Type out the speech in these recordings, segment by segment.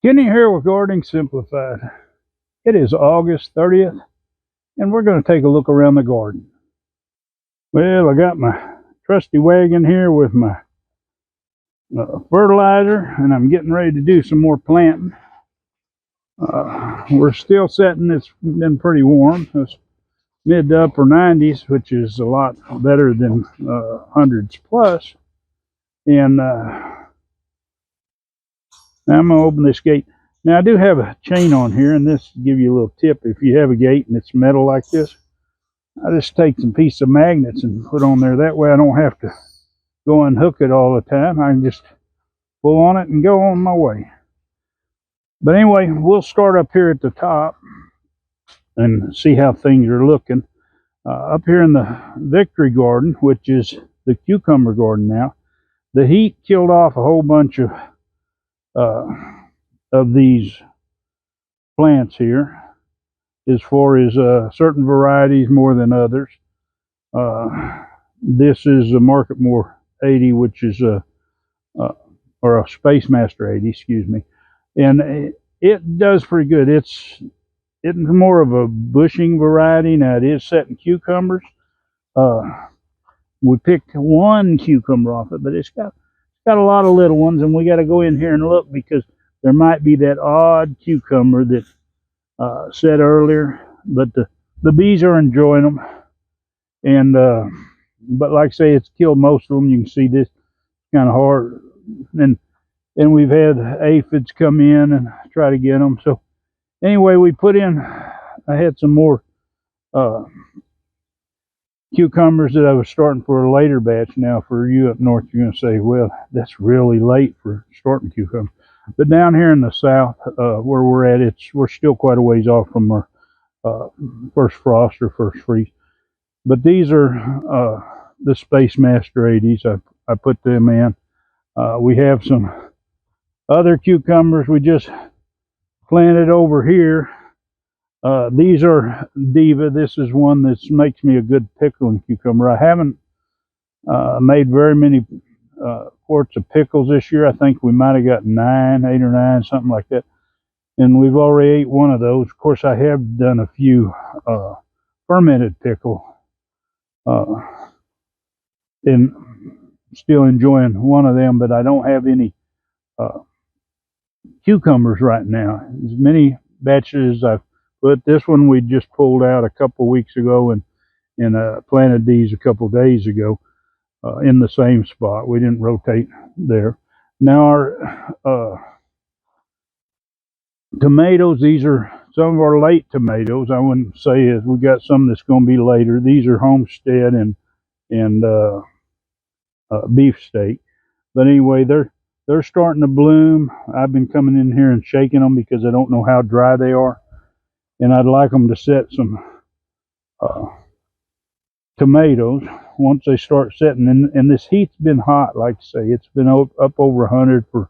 Kenny here with Gardening Simplified. It is August 30th, and we're going to take a look around the garden. Well, I got my trusty wagon here with my fertilizer, and I'm getting ready to do some more planting. We're still setting. It's been pretty warm. It's mid to upper 90s, which is a lot better than hundreds plus. And now I'm going to open this gate. Now, I do have a chain on here, and this will give you a little tip. If you have a gate and it's metal like this, I just take some piece of magnets and put on there. That way I don't have to go and hook it all the time. I can just pull on it and go on my way. But anyway, we'll start up here at the top and see how things are looking. Up here in the Victory Garden, which is the cucumber garden now, the heat killed off a whole bunch of these plants here, as far as certain varieties more than others. This is a Marketmore 80, which is or a Space Master 80, excuse me, and it does pretty good. It's more of a bushing variety. Now it is setting cucumbers. We picked one cucumber off it, but it's got a lot of little ones, and we got to go in here and look because there might be that odd cucumber that said earlier, but the bees are enjoying them. And but like I say, it's killed most of them. You can see this kind of hard, and we've had aphids come in and try to get them. So anyway, we put in, I had some more cucumbers that I was starting for a later batch. Now for you up north, you're going to say, well, that's really late for starting cucumber. But down here in the south, where we're at, we're still quite a ways off from our first frost or first freeze. But these are the Space Master 80s. I put them in. We have some other cucumbers we just planted over here. These are Diva. This is one that makes me a good pickling cucumber. I haven't made very many quarts of pickles this year. I think we might have got 8 or 9, something like that. And we've already ate one of those. Of course, I have done a few fermented pickle. And still enjoying one of them, but I don't have any cucumbers right now. As many batches I've put. This one we just pulled out a couple weeks ago and planted these a couple days ago in the same spot. We didn't rotate there. Now our tomatoes, these are some of our late tomatoes. I wouldn't say is we got some that's going to be later. These are Homestead and beefsteak. But anyway, they're starting to bloom. I've been coming in here and shaking them because I don't know how dry they are, and I'd like them to set some tomatoes once they start setting. And this heat's been hot, like I say. It's been up over 100 for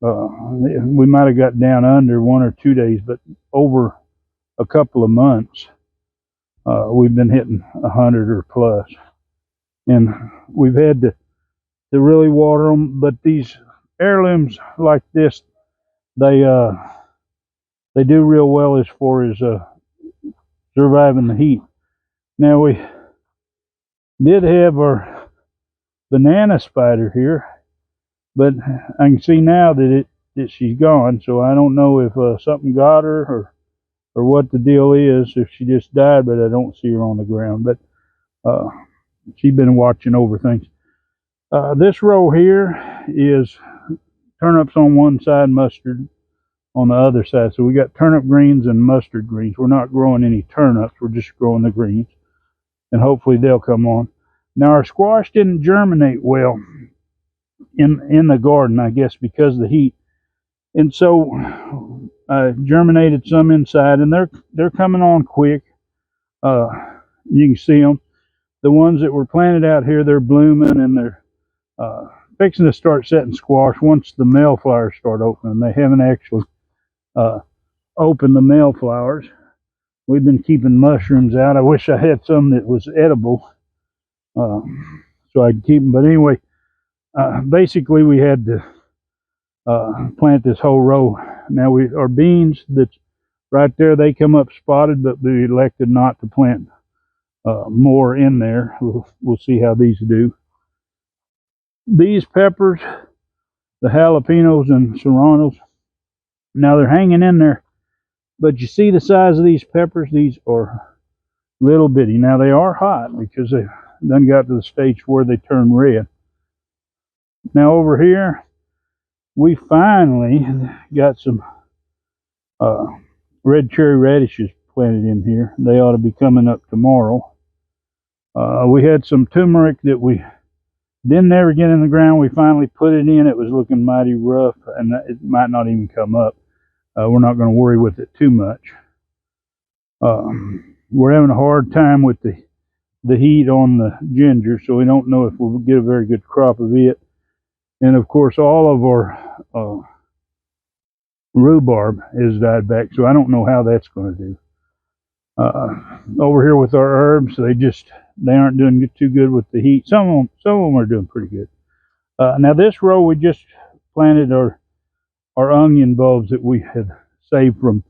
we might have got down under 1 or 2 days, but over a couple of months we've been hitting 100 or plus, and we've had to really water them. But these heirlooms like this, they do real well as far as surviving the heat. Now we did have our banana spider here, but I can see now that she's gone. So I don't know if something got her or what the deal is. If she just died, but I don't see her on the ground. But she's been watching over things. This row here is turnips on one side, mustard on the other side. So we got turnip greens and mustard greens. We're not growing any turnips. We're just growing the greens, and hopefully they'll come on. Now our squash didn't germinate well in the garden, I guess, because of the heat, and so I germinated some inside, and they're coming on quick. You can see them. The ones that were planted out here, they're blooming, and they're fixing to start setting squash once the male flowers start opening. They haven't actually opened the male flowers. We've been keeping mushrooms out. I wish I had some that was edible, so I could keep them. But anyway, basically we had to plant this whole row Now our beans that's right there, they come up spotted, but we elected not to plant more in there. We'll see how these do. These peppers, the jalapenos and serranos, now they're hanging in there, but you see the size of these peppers? These are little bitty. Now they are hot because they done got to the stage where they turn red. Now over here, we finally got some red cherry radishes planted in here. They ought to be coming up tomorrow. We had some turmeric that we didn't ever get in the ground. We finally put it in. It was looking mighty rough, and it might not even come up. We're not going to worry with it too much. We're having a hard time with the heat on the ginger, so we don't know if we'll get a very good crop of it. And of course, all of our rhubarb has died back, so I don't know how that's going to do. Over here with our herbs, they aren't doing too good with the heat. Some of them are doing pretty good. Now this row, we just planted our onion bulbs that we had saved from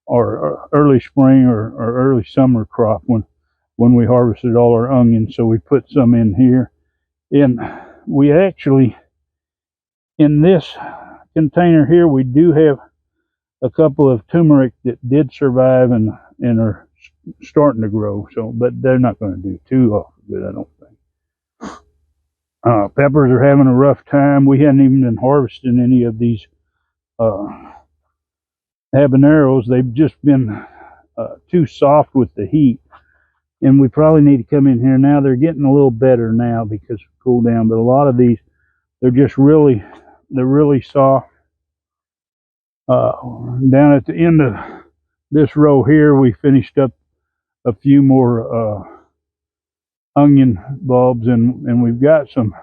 our early spring or early summer crop when we harvested all our onions. So we put some in here, and we actually, in this container here, we do have a couple of turmeric that did survive and are starting to grow. So, but they're not going to do too awful good, I don't think. Peppers are having a rough time. We hadn't even been harvesting any of these habaneros. They've just been too soft with the heat, and we probably need to come in here now. They're getting a little better now because of cool down, but a lot of these, they're really soft. Down at the end of this row here, we finished up a few more onion bulbs, and we've got some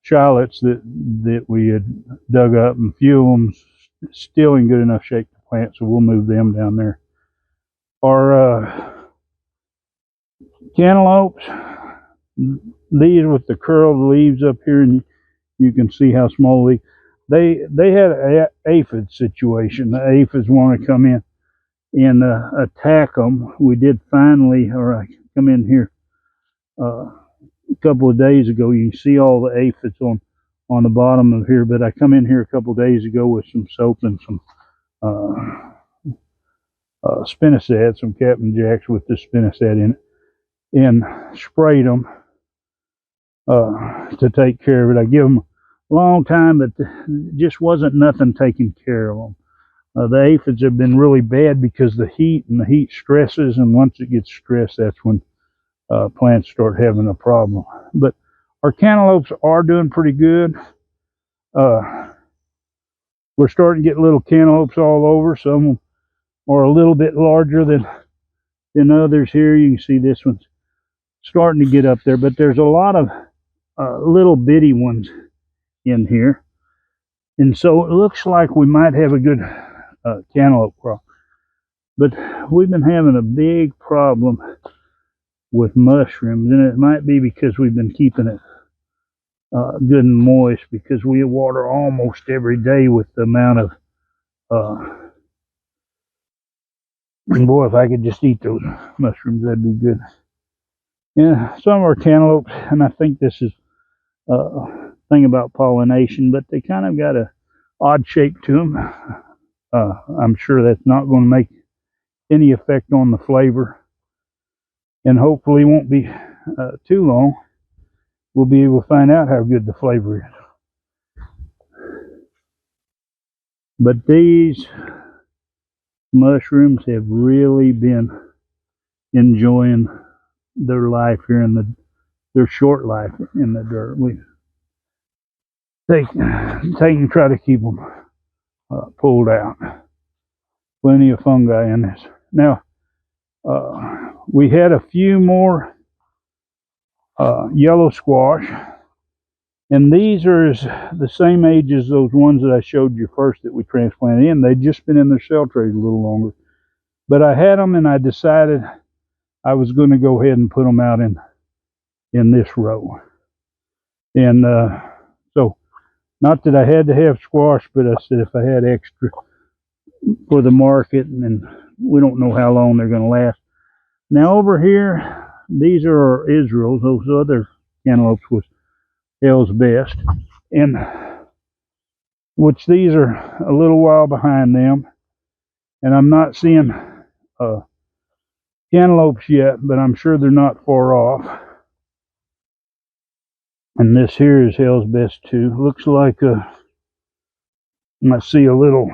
shallots that we had dug up, and a few of them still in good enough shape to plant, so we'll move them down there. Our cantaloupes, these with the curled leaves up here, and you can see how small they had an aphid situation. The aphids want to come in and attack them. We did finally, or I come in here a couple of days ago. You can see all the aphids on the bottom of here, but I come in here a couple of days ago with some soap and some spinosad, some Captain Jacks with the spinosad in it, and sprayed them to take care of it. I give them a long time, but just wasn't nothing taking care of them. The aphids have been really bad because the heat stresses, and once it gets stressed, that's when plants start having a problem. But our cantaloupes are doing pretty good. We're starting to get little cantaloupes all over. Some are a little bit larger than others here. You can see this one's starting to get up there, but there's a lot of little bitty ones in here, and so it looks like we might have a good cantaloupe crop. But we've been having a big problem with mushrooms, and it might be because we've been keeping it good and moist, because we water almost every day with the amount of and boy, if I could just eat those mushrooms, that'd be good. Yeah, some of our cantaloupes, and I think this is thing about pollination, but they kind of got a odd shape to them. I'm sure that's not going to make any effect on the flavor, and hopefully won't be too long. We'll be able to find out how good the flavor is. But these mushrooms have really been enjoying their life here in their short life in the dirt. We take and try to keep them pulled out. Plenty of fungi in this. Now, we had a few more yellow squash, and these are the same age as those ones that I showed you first that we transplanted in. They'd just been in their cell trays a little longer, but I had them, and I decided I was going to go ahead and put them out in this row. And so, not that I had to have squash, but I said if I had extra for the market, and we don't know how long they're going to last. Now over here, these are our Israels. Those other cantaloupes was Hell's Best, and which these are a little while behind them. And I'm not seeing cantaloupes yet, but I'm sure they're not far off. And this here is Hell's Best too. Looks like I see a little.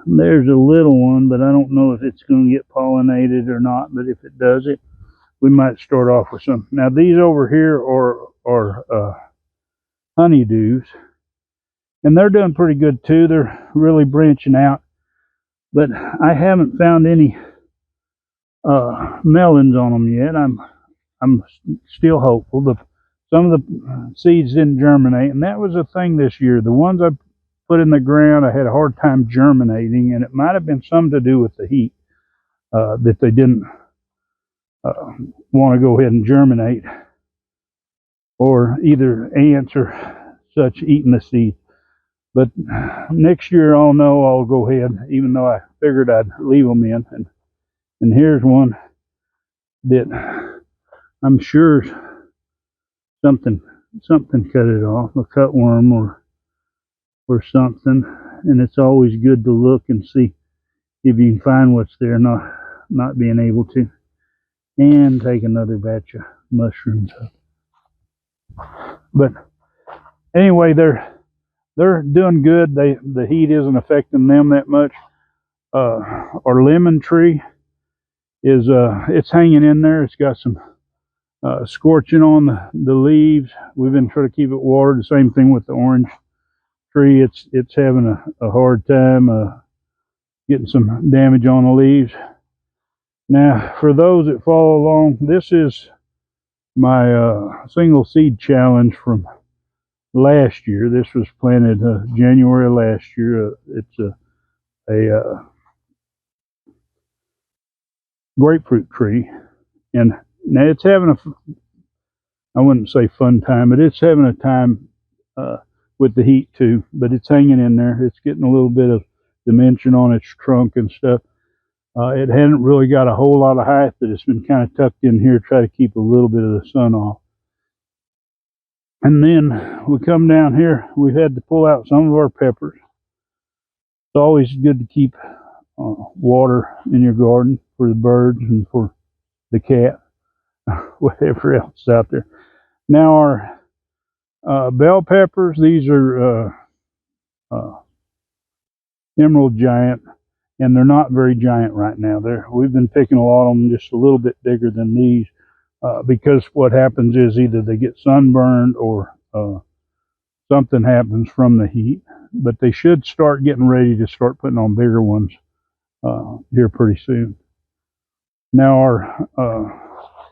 There's a little one, but I don't know if it's going to get pollinated or not. But if it does it, we might start off with some. Now these over here are honeydews, and they're doing pretty good too. They're really branching out, but I haven't found any melons on them yet. I'm still hopeful. Some of the seeds didn't germinate, and that was a thing this year. The ones I put in the ground, I had a hard time germinating, and it might have been something to do with the heat, that they didn't want to go ahead and germinate, or either ants or such eating the seed. But next year I'll know. I'll go ahead, even though I figured I'd leave them in. And here's one that I'm sure something cut it off, a cutworm or something. And it's always good to look and see if you can find what's there, not being able to. And take another batch of mushrooms up. But anyway, they're doing good. The heat isn't affecting them that much. Our lemon tree is it's hanging in there. It's got some scorching on the leaves. We've been trying to keep it watered. The same thing with the orange tree. It's having a hard time getting some damage on the leaves. Now, for those that follow along, this is my single seed challenge from last year. This was planted January last year. It's a grapefruit tree, and now it's having I wouldn't say fun time, but it's having a time with the heat too. But it's hanging in there. It's getting a little bit of dimension on its trunk and stuff. It hadn't really got a whole lot of height, but it's been kind of tucked in here, try to keep a little bit of the sun off. And then we come down here, we've had to pull out some of our peppers. It's always good to keep water in your garden for the birds and for the cat, whatever else is out there. Now our bell peppers, these are Emerald Giant, and they're not very giant right now. We've been picking a lot of them just a little bit bigger than these, because what happens is either they get sunburned or something happens from the heat. But they should start getting ready to start putting on bigger ones here pretty soon. Now our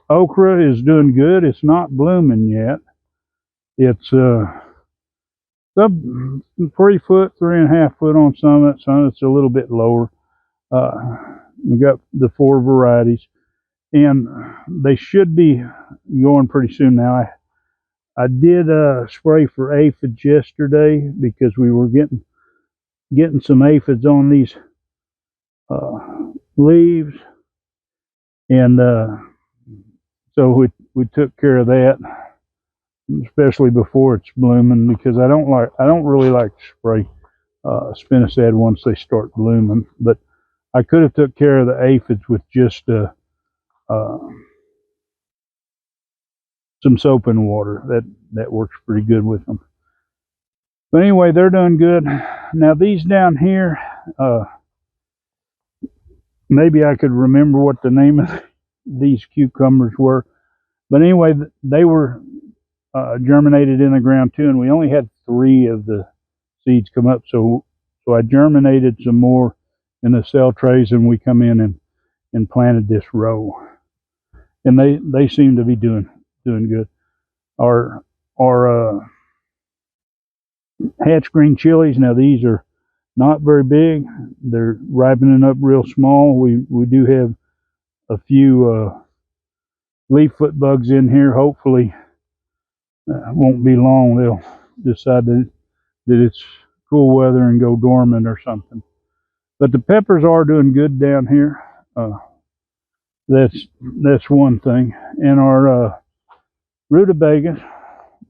okra is doing good. It's not blooming yet. It's up 3 foot, 3.5 foot on some of it. Some of it's a little bit lower. We got the 4 varieties, and they should be going pretty soon now. I did spray for aphids yesterday because we were getting some aphids on these leaves, and so we took care of that, especially before it's blooming, because I don't really like to spray spinosad once they start blooming. But I could have took care of the aphids with just some soap and water. That works pretty good with them. But anyway, they're doing good. Now these down here, maybe I could remember what the name of these cucumbers were. But anyway, they were germinated in the ground too, and we only had 3 of the seeds come up. So I germinated some more in the cell trays, and we come in and planted this row. And they seem to be doing good. Our hatch green chilies, now these are not very big. They're ripening up real small. We do have a few leaf foot bugs in here. Hopefully won't be long. They'll decide that it's cool weather and go dormant or something. But the peppers are doing good down here. That's one thing. And our rutabagas,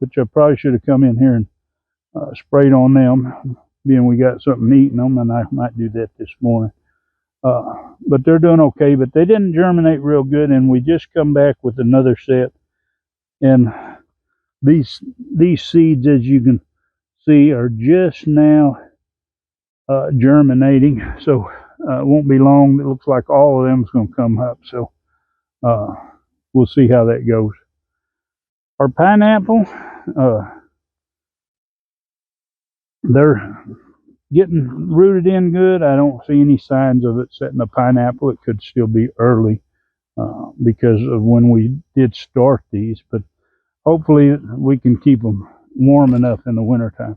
which I probably should have come in here and sprayed on them, being we got something eating them, and I might do that this morning. But they're doing okay, but they didn't germinate real good, and we just come back with another set. And these seeds, as you can see, are just now germinating, so it won't be long. It looks like all of them is going to come up, so we'll see how that goes. Our pineapple, they're getting rooted in good. I don't see any signs of it setting a pineapple. It could still be early because of when we did start these, but hopefully we can keep them warm enough in the wintertime.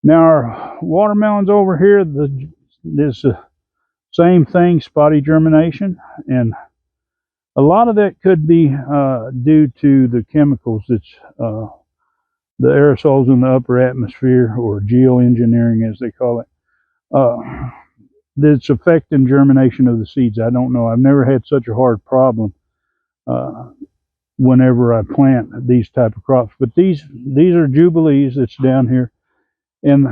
Now our watermelons over here, this the same thing, spotty germination, and a lot of that could be due to the chemicals that's the aerosols in the upper atmosphere, or geoengineering as they call it, that's affecting germination of the seeds. I don't know. I've never had such a hard problem whenever I plant these type of crops. But these are Jubilees that's down here, and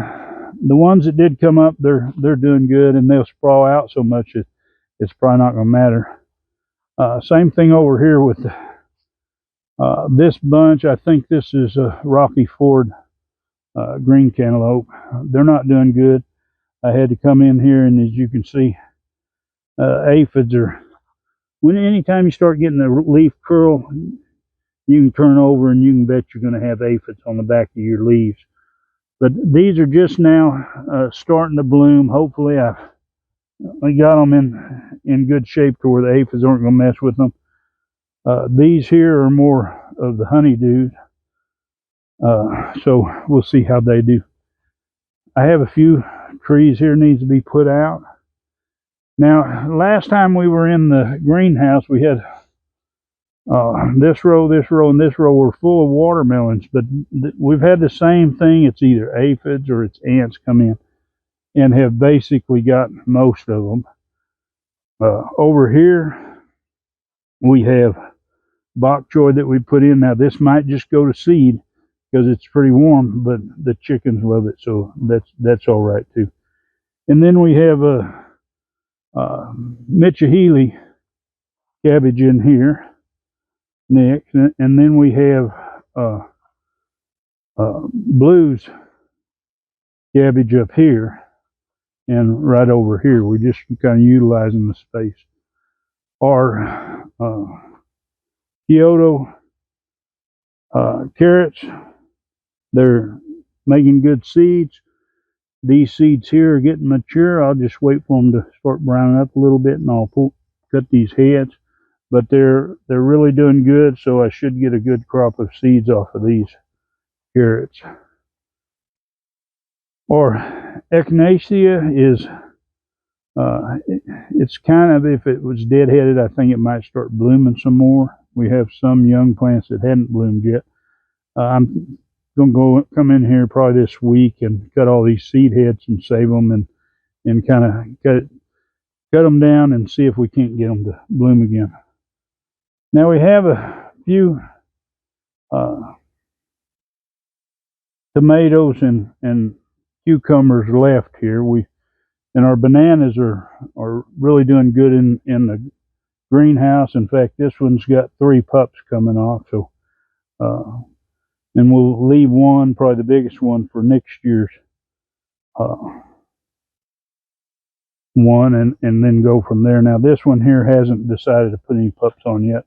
the ones that did come up, they're doing good, and they'll sprawl out so much it's probably not going to matter. Same thing over here with this bunch. I think this is a Rocky Ford green cantaloupe. They're not doing good. I had to come in here, and as you can see, aphids are, anytime you start getting the leaf curl, you can turn over and you can bet you're going to have aphids on the back of your leaves. But these are just now starting to bloom. Hopefully I got them in good shape to where the aphids aren't going to mess with them. These here are more of the honeydews, so we'll see how they do. I have a few trees here needs to be put out. Now, last time we were in the greenhouse, we had this row, and this row were full of watermelons, but we've had the same thing. It's either aphids or it's ants come in and have basically got most of them. Over here, we have bok choy that we put in. Now, this might just go to seed because it's pretty warm, but the chickens love it, so that's all right too. And then we have a Mitchahili cabbage in here next, and then we have Blues cabbage up here, and right over here. We're just kind of utilizing the space. Our Kyoto carrots, they're making good seeds. These seeds here are getting mature. I'll just wait for them to start browning up a little bit, and I'll cut these heads. But they're really doing good, so I should get a good crop of seeds off of these carrots. Or Echinacea is, it's kind of, if it was deadheaded, I think it might start blooming some more. We have some young plants that hadn't bloomed yet. I'm going to come in here probably this week and cut all these seed heads and save them, and kind of cut them down and see if we can't get them to bloom again. Now we have a few tomatoes and cucumbers left here. And our bananas are really doing good in the greenhouse. In fact, this one's got 3 pups coming off. So, and we'll leave one, probably the biggest one, for next year's one, and then go from there. Now this one here hasn't decided to put any pups on yet.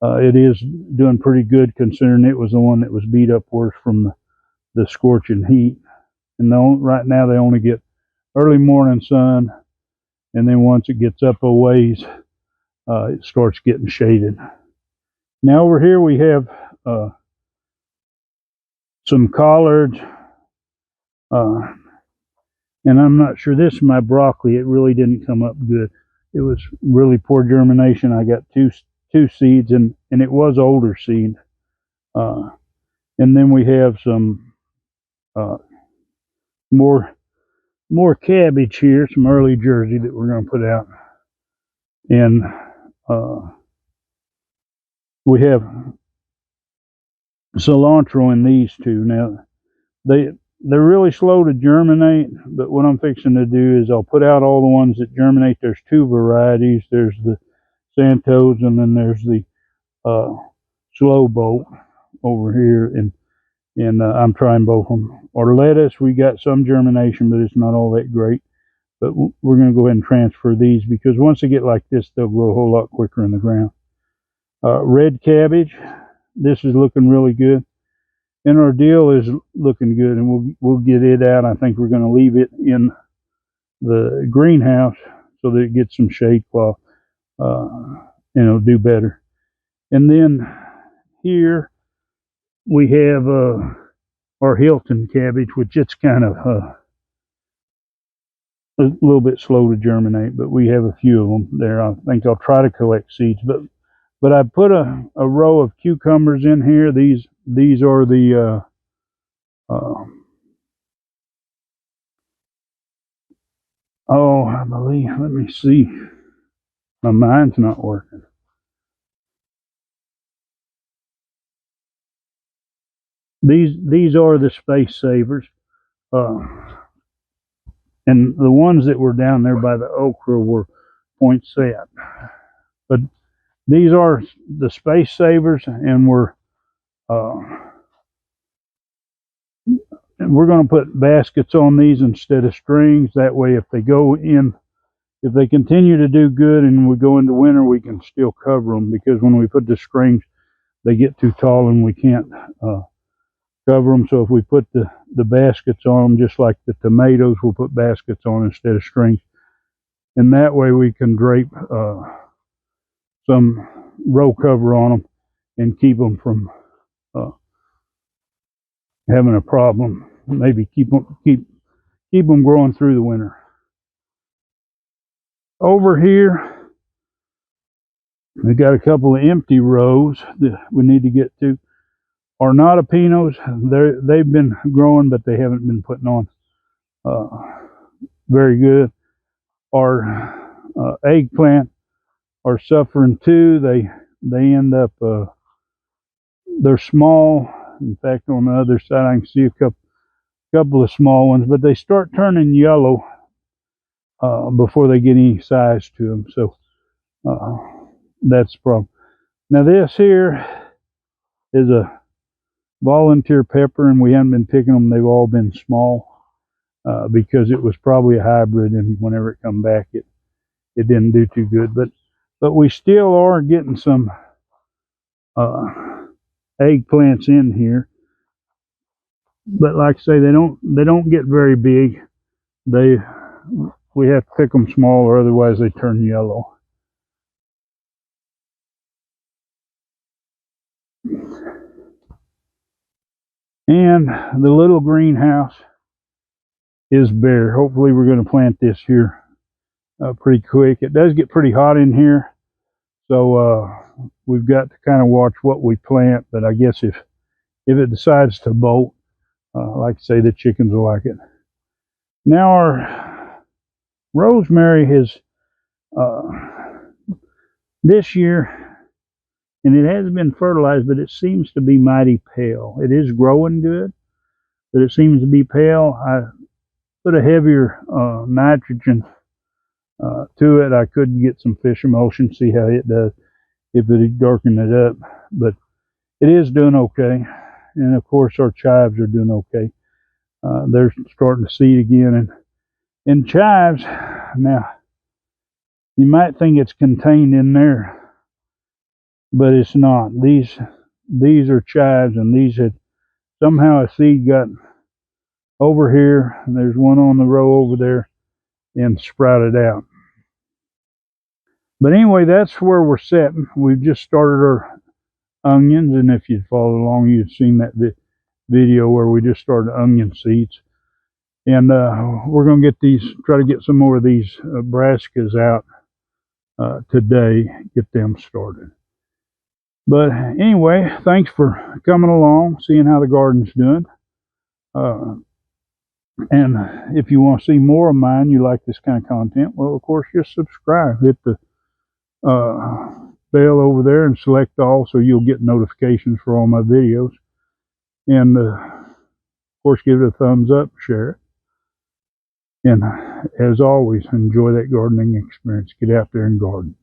It is doing pretty good considering it was the one that was beat up worse from the scorching heat. And right now they only get early morning sun, and then once it gets up a ways, it starts getting shaded. Now over here we have some collards, and I'm not sure, this is my broccoli. It really didn't come up good. It was really poor germination. I got two seeds, and it was older seed. And then we have some more more cabbage here, some early Jersey that we're going to put out. And we have cilantro in these two. Now, they're really slow to germinate, but what I'm fixing to do is I'll put out all the ones that germinate. There's two varieties. There's the Santos, and then there's the Slow Bolt over here, and I'm trying both of them. Our lettuce, we got some germination, but it's not all that great. But we're going to go ahead and transfer these because once they get like this, they'll grow a whole lot quicker in the ground. Red cabbage, this is looking really good. And our dill is looking good, and we'll get it out. I think we're going to leave it in the greenhouse so that it gets some shade cloth, and it'll do better. And then here we have our Hilton cabbage, which it's kind of a little bit slow to germinate, but we have a few of them there. I think I'll try to collect seeds, but I put a row of cucumbers in here. These are the I believe, let me see. My mind's not working. These are the Space Savers. And the ones that were down there by the okra were poinsettia. But these are the Space Savers, and we're going to put baskets on these instead of strings. That way, if they continue to do good and we go into winter, we can still cover them, because when we put the strings, they get too tall and we can't cover them. So if we put the baskets on them, just like the tomatoes, we'll put baskets on instead of strings. And that way we can drape some row cover on them and keep them from having a problem. Maybe keep them growing through the winter. Over here, we got a couple of empty rows that we need to get to. Our Notapinos, they've been growing, but they haven't been putting on very good. Our eggplant are suffering too. They end up they're small. In fact, on the other side, I can see a couple of small ones, but they start turning yellow before they get any size to them. So that's the problem. Now this here is a volunteer pepper, and we haven't been picking them. They've all been small because it was probably a hybrid, and whenever it come back, it didn't do too good. But we still are getting some eggplants in here. But like I say, they don't get very big. We have to pick them small, or otherwise they turn yellow. And the little greenhouse is bare. Hopefully we're going to plant this here pretty quick. It does get pretty hot in here, so we've got to kind of watch what we plant. But I guess if it decides to bolt, like I say, the chickens will like it. Now our rosemary has this year, and it has been fertilized, but it seems to be mighty pale. It is growing good, but it seems to be pale. I put a heavier nitrogen to it. I could get some fish emulsion, see how it does, if it darkened it up. But it is doing okay. And of course our chives are doing okay. They're starting to seed again. And chives, now you might think it's contained in there, but it's not. These are chives, and these had somehow a seed got over here, and there's one on the row over there, and sprouted out. But anyway, that's where we're sitting. We've just started our onions, and if you'd followed along, you'd seen that video where we just started onion seeds. And we're going to try to get some more of these brassicas out today, get them started. But anyway, thanks for coming along, seeing how the garden's doing. And if you want to see more of mine, you like this kind of content, well, of course, just subscribe. Hit the bell over there and select all so you'll get notifications for all my videos. And of course, give it a thumbs up, share it. And as always, enjoy that gardening experience. Get out there and garden.